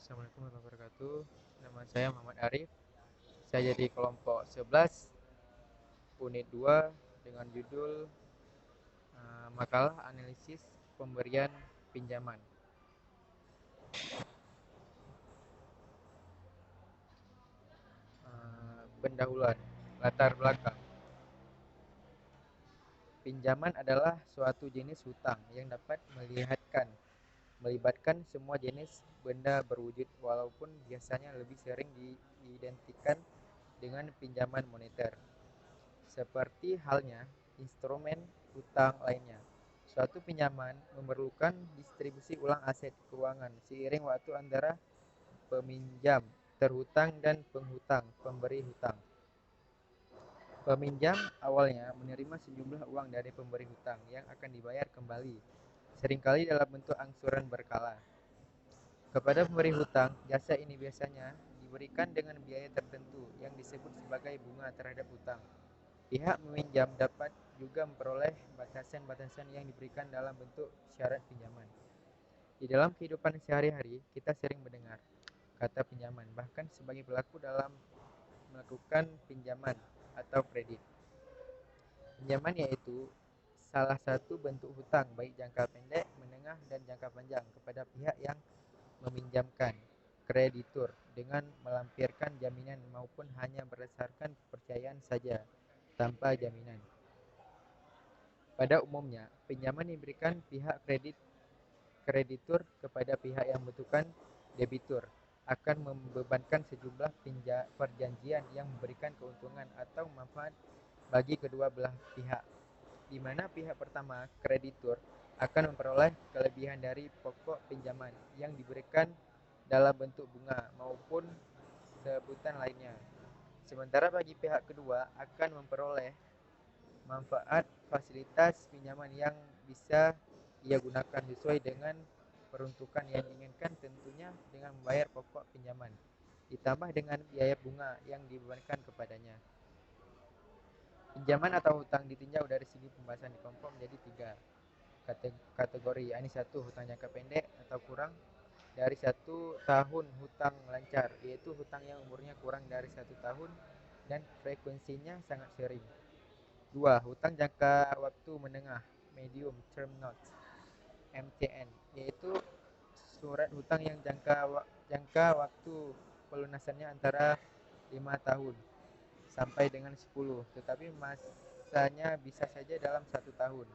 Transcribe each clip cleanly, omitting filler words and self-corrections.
Assalamualaikum warahmatullahi wabarakatuh. Nama saya Muhammad Arif. Saya di kelompok 11 unit 2 dengan judul makalah analisis pemberian pinjaman. Pendahuluan, latar belakang. Pinjaman adalah suatu jenis hutang yang dapat melibatkan semua jenis benda berwujud, walaupun biasanya lebih sering diidentikan dengan pinjaman moneter. Seperti halnya instrumen hutang lainnya, suatu pinjaman memerlukan distribusi ulang aset keuangan seiring waktu antara peminjam, terhutang, dan penghutang, pemberi hutang. Peminjam awalnya menerima sejumlah uang dari pemberi hutang yang akan dibayar kembali, seringkali dalam bentuk angsuran berkala. Kepada pemberi hutang, jasa ini biasanya diberikan dengan biaya tertentu yang disebut sebagai bunga terhadap hutang. Pihak meminjam dapat juga memperoleh batasan-batasan yang diberikan dalam bentuk syarat pinjaman. Di dalam kehidupan sehari-hari, kita sering mendengar kata pinjaman, bahkan sebagai pelaku dalam melakukan pinjaman atau kredit. Pinjaman yaitu salah satu bentuk hutang baik jangka pendek, menengah, dan jangka panjang kepada pihak yang meminjamkan, kreditur, dengan melampirkan jaminan maupun hanya berdasarkan kepercayaan saja tanpa jaminan. Pada umumnya, pinjaman diberikan pihak kreditur kepada pihak yang membutuhkan. Debitur akan membebankan sejumlah perjanjian yang memberikan keuntungan atau manfaat bagi kedua belah pihak, di mana pihak pertama, kreditur, akan memperoleh kelebihan dari pokok pinjaman yang diberikan dalam bentuk bunga maupun sebutan lainnya. Sementara bagi pihak kedua akan memperoleh manfaat fasilitas pinjaman yang bisa ia gunakan sesuai dengan peruntukan yang diinginkan, tentunya dengan membayar pokok pinjaman ditambah dengan biaya bunga yang dibebankan kepadanya. Pinjaman atau hutang ditinjau dari segi pembahasan di kelompok menjadi tiga kategori. Ini satu, hutang jangka pendek atau kurang dari 1 tahun, hutang lancar, yaitu hutang yang umurnya kurang dari 1 tahun dan frekuensinya sangat sering. Dua, hutang jangka waktu menengah, medium term notes, MTN, yaitu surat hutang yang jangka waktu pelunasannya antara 5 tahun sampai dengan 10, tetapi masanya bisa saja dalam 1 tahun.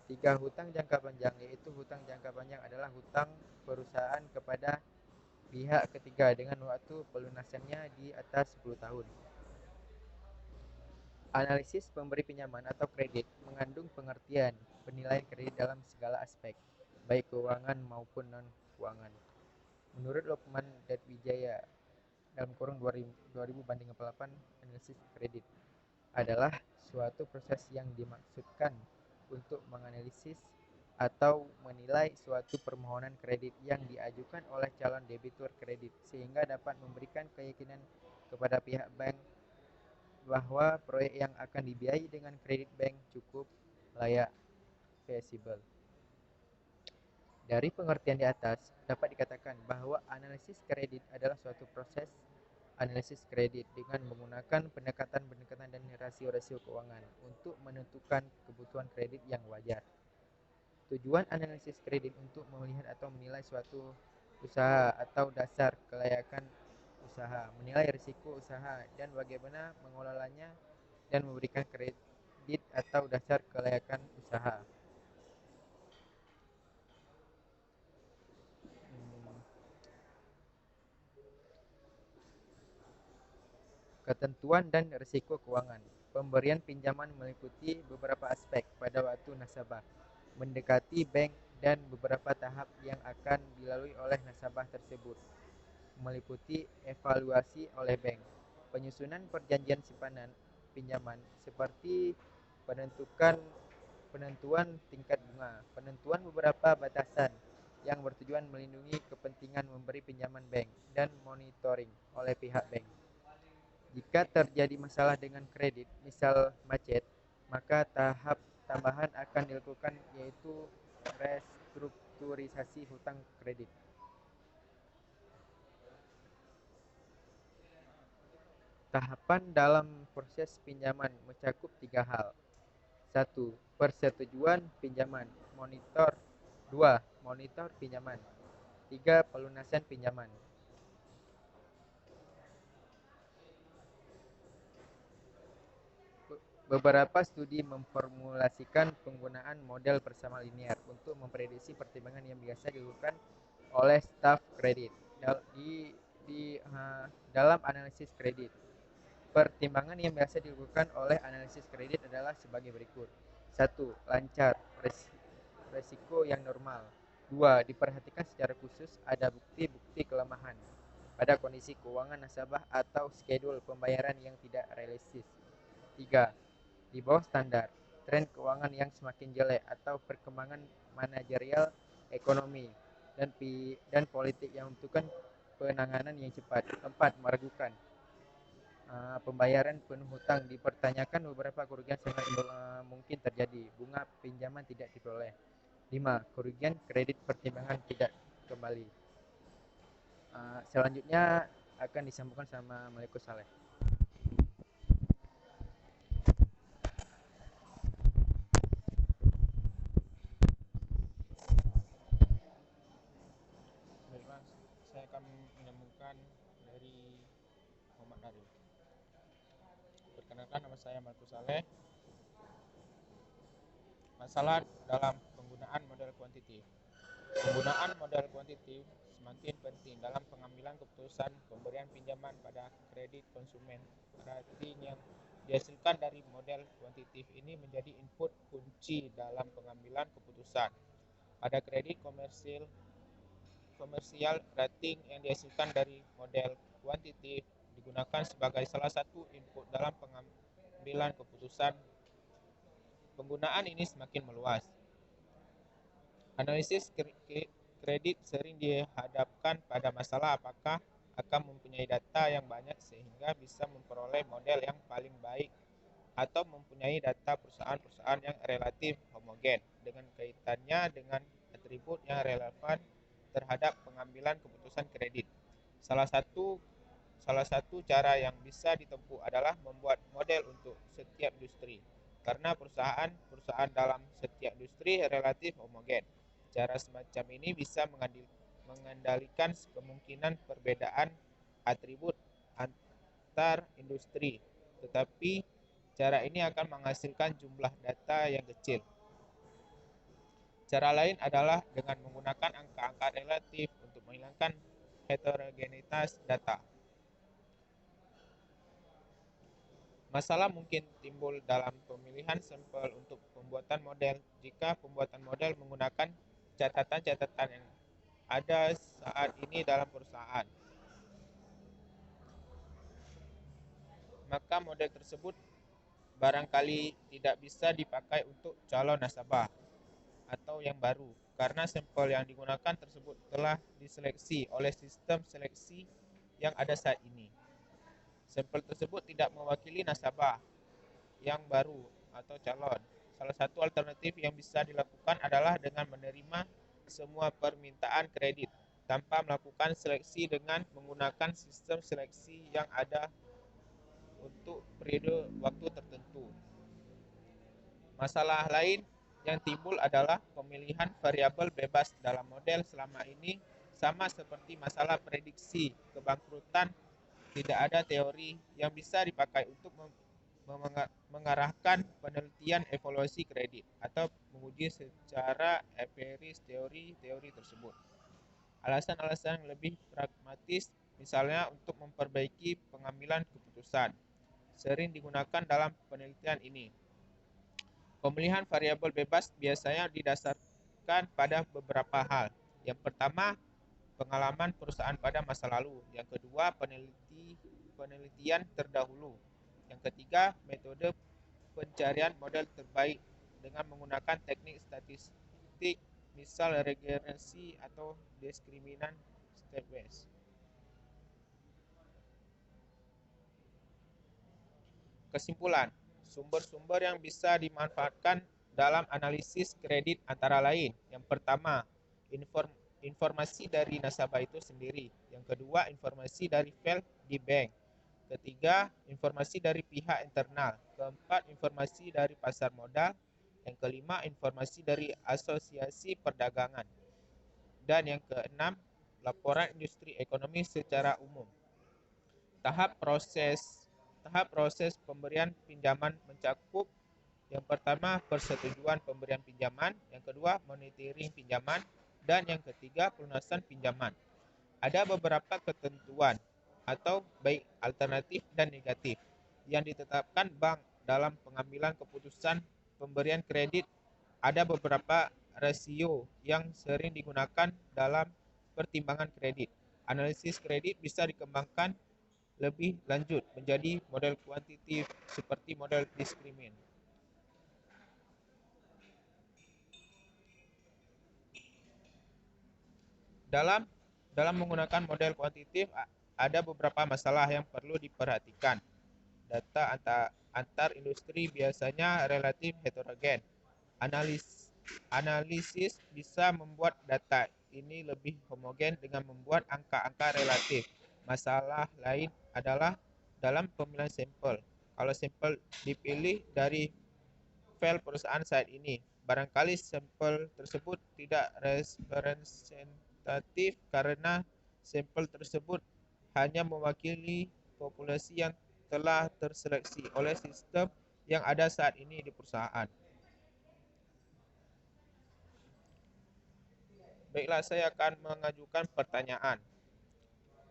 Tiga, hutang jangka panjang, yaitu hutang jangka panjang adalah hutang perusahaan kepada pihak ketiga dengan waktu pelunasannya di atas 10 tahun. Analisis pemberi pinjaman atau kredit mengandung pengertian penilaian kredit dalam segala aspek, baik keuangan maupun non-keuangan. Menurut Lokman Wijaya dalam kurung 2000/48, analisis kredit adalah suatu proses yang dimaksudkan untuk menganalisis atau menilai suatu permohonan kredit yang diajukan oleh calon debitur kredit sehingga dapat memberikan keyakinan kepada pihak bank bahwa proyek yang akan dibiayai dengan kredit bank cukup layak, feasible. Dari pengertian di atas, dapat dikatakan bahwa analisis kredit adalah suatu proses analisis kredit dengan menggunakan pendekatan-pendekatan dan rasio-rasio keuangan untuk menentukan kebutuhan kredit yang wajar. Tujuan analisis kredit untuk melihat atau menilai suatu usaha atau dasar kelayakan usaha, menilai risiko usaha dan bagaimana mengelolanya, dan memberikan kredit atau dasar kelayakan usaha. Ketentuan dan risiko keuangan. Pemberian pinjaman meliputi beberapa aspek pada waktu nasabah mendekati bank dan beberapa tahap yang akan dilalui oleh nasabah tersebut, meliputi evaluasi oleh bank, penyusunan perjanjian simpanan pinjaman seperti penentuan tingkat bunga, penentuan beberapa batasan yang bertujuan melindungi kepentingan memberi pinjaman bank, dan monitoring oleh pihak bank. Jika terjadi masalah dengan kredit, misal macet, maka tahap tambahan akan dilakukan, yaitu restrukturisasi hutang kredit. Tahapan dalam proses pinjaman mencakup 3 hal. 1. Persetujuan pinjaman. Monitor 2. Monitor pinjaman. 3. Pelunasan pinjaman. Beberapa studi memformulasikan penggunaan model bersama linear untuk memprediksi pertimbangan yang biasa dilakukan oleh staf kredit dalam analisis kredit. Pertimbangan yang biasa dilakukan oleh analisis kredit adalah sebagai berikut. 1. Lancar, resiko yang normal. 2. Diperhatikan secara khusus ada bukti-bukti kelemahan pada kondisi keuangan nasabah atau skedul pembayaran yang tidak realistis. 3. Di bawah standar, tren keuangan yang semakin jelek atau perkembangan manajerial ekonomi dan politik yang membutuhkan penanganan yang cepat. 4. Meragukan pembayaran penuh hutang, dipertanyakan beberapa kerugian sangat mungkin terjadi. Bunga pinjaman tidak diperoleh. 5. Kerugian kredit pertimbangan tidak kembali. Selanjutnya akan disambungkan sama Malikus Saleh. Baiklah, saya akan menyambungkan dari Muhammad Arif. Perkenalkan, nama saya Markus Saleh. Masalah dalam penggunaan model kuantitatif. Penggunaan model kuantitatif semakin penting dalam pengambilan keputusan pemberian pinjaman pada kredit konsumen. Rating yang dihasilkan dari model kuantitatif ini menjadi input kunci dalam pengambilan keputusan. Pada kredit komersial, rating yang dihasilkan dari model kuantitatif digunakan sebagai salah satu input dalam pengambilan keputusan. Penggunaan ini semakin meluas. Analisis kredit sering dihadapkan pada masalah apakah akan mempunyai data yang banyak sehingga bisa memperoleh model yang paling baik atau mempunyai data perusahaan-perusahaan yang relatif homogen dengan kaitannya dengan atribut yang relevan terhadap pengambilan keputusan kredit. Salah satu cara yang bisa ditempuh adalah membuat model untuk setiap industri, karena perusahaan dalam setiap industri relatif homogen. Cara semacam ini bisa mengendalikan kemungkinan perbedaan atribut antar industri, tetapi cara ini akan menghasilkan jumlah data yang kecil. Cara lain adalah dengan menggunakan angka-angka relatif untuk menghilangkan heterogenitas data. Masalah mungkin timbul dalam pemilihan sampel untuk pembuatan model jika pembuatan model menggunakan catatan-catatan yang ada saat ini dalam perusahaan. Maka model tersebut barangkali tidak bisa dipakai untuk calon nasabah atau yang baru, karena sampel yang digunakan tersebut telah diseleksi oleh sistem seleksi yang ada saat ini. Sampel tersebut tidak mewakili nasabah yang baru atau calon. Salah satu alternatif yang bisa dilakukan adalah dengan menerima semua permintaan kredit tanpa melakukan seleksi dengan menggunakan sistem seleksi yang ada untuk periode waktu tertentu. Masalah lain yang timbul adalah pemilihan variabel bebas dalam model selama ini sama seperti masalah prediksi kebangkrutan. Tidak ada teori yang bisa dipakai untuk mengarahkan penelitian evaluasi kredit atau menguji secara empiris teori-teori tersebut. Alasan-alasan lebih pragmatis, misalnya untuk memperbaiki pengambilan keputusan, sering digunakan dalam penelitian ini. Pemilihan variabel bebas biasanya didasarkan pada beberapa hal. Yang pertama, pengalaman perusahaan pada masa lalu. Yang kedua, penelitian terdahulu. Yang ketiga, metode pencarian model terbaik dengan menggunakan teknik statistik, misal regresi atau diskriminan stepwise. Kesimpulan, sumber-sumber yang bisa dimanfaatkan dalam analisis kredit antara lain. Yang pertama, informasi dari nasabah itu sendiri. Yang kedua, informasi dari file di bank. Ketiga, informasi dari pihak internal. Keempat, informasi dari pasar modal. Yang kelima, informasi dari asosiasi perdagangan. Dan yang keenam, laporan industri ekonomi secara umum. Tahap proses pemberian pinjaman mencakup yang pertama persetujuan pemberian pinjaman, yang kedua monitoring pinjaman, dan yang ketiga pelunasan pinjaman. Ada beberapa ketentuan atau baik alternatif dan negatif yang ditetapkan bank dalam pengambilan keputusan pemberian kredit. Ada beberapa rasio yang sering digunakan dalam pertimbangan kredit. Analisis kredit bisa dikembangkan lebih lanjut menjadi model kuantitatif seperti model diskrimin. Dalam menggunakan model kuantitatif ada beberapa masalah yang perlu diperhatikan. Data antar industri biasanya relatif heterogen. Analisis bisa membuat data ini lebih homogen dengan membuat angka-angka relatif. Masalah lain adalah dalam pemilihan sampel. Kalau sampel dipilih dari file perusahaan saat ini, barangkali sampel tersebut tidak representatif karena sampel tersebut hanya mewakili populasi yang telah terseleksi oleh sistem yang ada saat ini di perusahaan. Baiklah, saya akan mengajukan pertanyaan.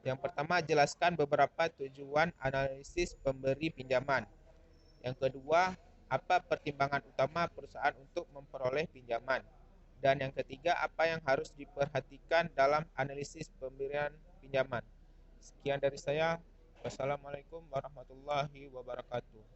Yang pertama, jelaskan beberapa tujuan analisis pemberi pinjaman. Yang kedua, apa pertimbangan utama perusahaan untuk memperoleh pinjaman? Dan yang ketiga, apa yang harus diperhatikan dalam analisis pemberian pinjaman? Sekian dari saya. Wassalamualaikum warahmatullahi wabarakatuh.